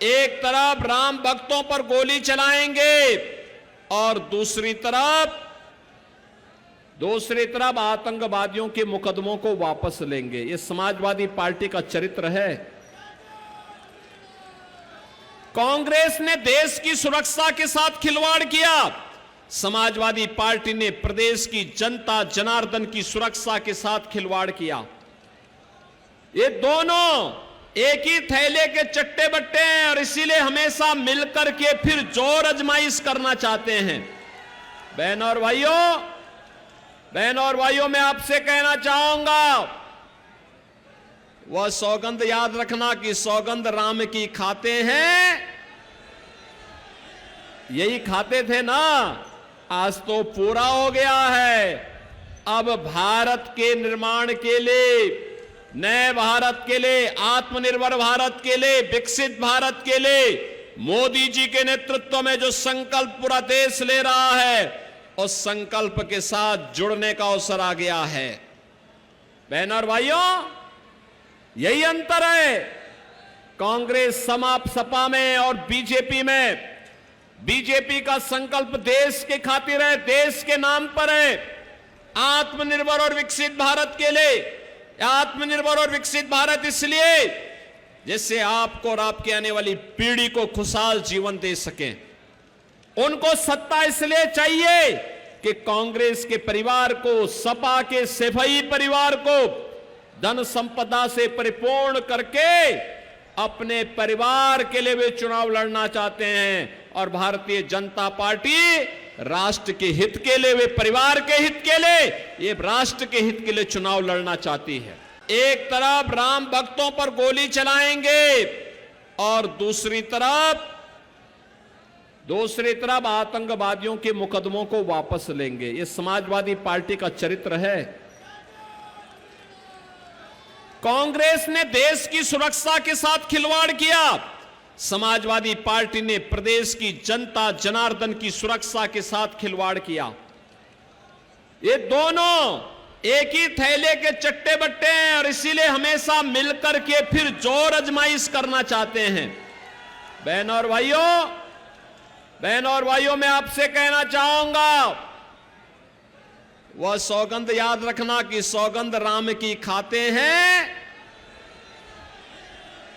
एक तरफ राम भक्तों पर गोली चलाएंगे और दूसरी तरफ आतंकवादियों के मुकदमों को वापस लेंगे। ये समाजवादी पार्टी का चरित्र है। कांग्रेस ने देश की सुरक्षा के साथ खिलवाड़ किया, समाजवादी पार्टी ने प्रदेश की जनता जनार्दन की सुरक्षा के साथ खिलवाड़ किया। ये दोनों एक ही थैले के चट्टे बट्टे हैं और इसीलिए हमेशा मिलकर के फिर जोर आजमाइश करना चाहते हैं। बहनों और भाइयों, मैं आपसे कहना चाहूंगा, वह सौगंध याद रखना कि सौगंध राम की खाते हैं, यही खाते थे ना, आज तो पूरा हो गया है। अब भारत के निर्माण के लिए, नए भारत के लिए, आत्मनिर्भर भारत के लिए, विकसित भारत के लिए मोदी जी के नेतृत्व में जो संकल्प पूरा देश ले रहा है, उस संकल्प के साथ जुड़ने का अवसर आ गया है। बहनों और भाइयों, यही अंतर है कांग्रेस सपा में और बीजेपी में। बीजेपी का संकल्प देश के खातिर है, देश के नाम पर है, आत्मनिर्भर और विकसित भारत के लिए। आत्मनिर्भर और विकसित भारत इसलिए जिससे आपको और आपके आने वाली पीढ़ी को खुशहाल जीवन दे सकें। उनको सत्ता इसलिए चाहिए कि कांग्रेस के परिवार को, सपा के सफाई परिवार को धन संपदा से परिपूर्ण करके अपने परिवार के लिए वे चुनाव लड़ना चाहते हैं। और भारतीय जनता पार्टी राष्ट्र के हित के लिए, वे परिवार के हित के लिए, ये राष्ट्र के हित के लिए चुनाव लड़ना चाहती है। एक तरफ राम भक्तों पर गोली चलाएंगे और दूसरी तरफ आतंकवादियों के मुकदमों को वापस लेंगे। ये समाजवादी पार्टी का चरित्र है। कांग्रेस ने देश की सुरक्षा के साथ खिलवाड़ किया, समाजवादी पार्टी ने प्रदेश की जनता जनार्दन की सुरक्षा के साथ खिलवाड़ किया। ये दोनों एक ही थैले के चट्टे बट्टे हैं और इसीलिए हमेशा मिलकर के फिर जोर आजमाइश करना चाहते हैं। बहनों और भाइयों, मैं आपसे कहना चाहूंगा, वह सौगंध याद रखना कि सौगंध राम की खाते हैं,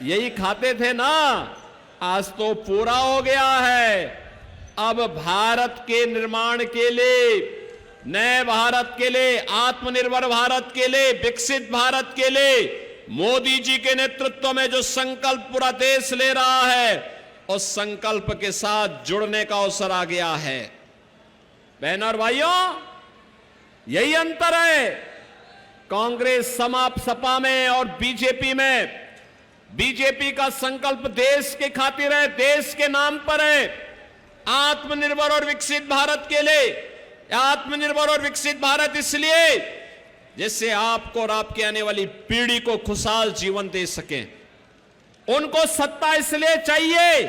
यही खाते थे ना, आज तो पूरा हो गया है। अब भारत के निर्माण के लिए, नए भारत के लिए, आत्मनिर्भर भारत के लिए, विकसित भारत के लिए मोदी जी के नेतृत्व में जो संकल्प पूरा देश ले रहा है, उस संकल्प के साथ जुड़ने का अवसर आ गया है। बहनों और भाइयों, यही अंतर है कांग्रेस सपा में और बीजेपी में। बीजेपी का संकल्प देश के खातिर है, देश के नाम पर है, आत्मनिर्भर और विकसित भारत के लिए। आत्मनिर्भर और विकसित भारत इसलिए जिससे आपको और आपके आने वाली पीढ़ी को खुशहाल जीवन दे सकें। उनको सत्ता इसलिए चाहिए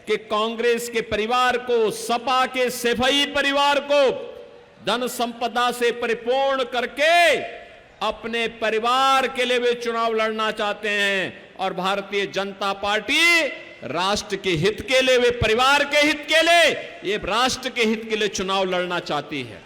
कि कांग्रेस के परिवार को, सपा के सफाई परिवार को धन संपदा से परिपूर्ण करके अपने परिवार के लिए वे चुनाव लड़ना चाहते हैं। और भारतीय जनता पार्टी राष्ट्र के हित के लिए, वे परिवार के हित के लिए, ये राष्ट्र के हित के लिए चुनाव लड़ना चाहती है।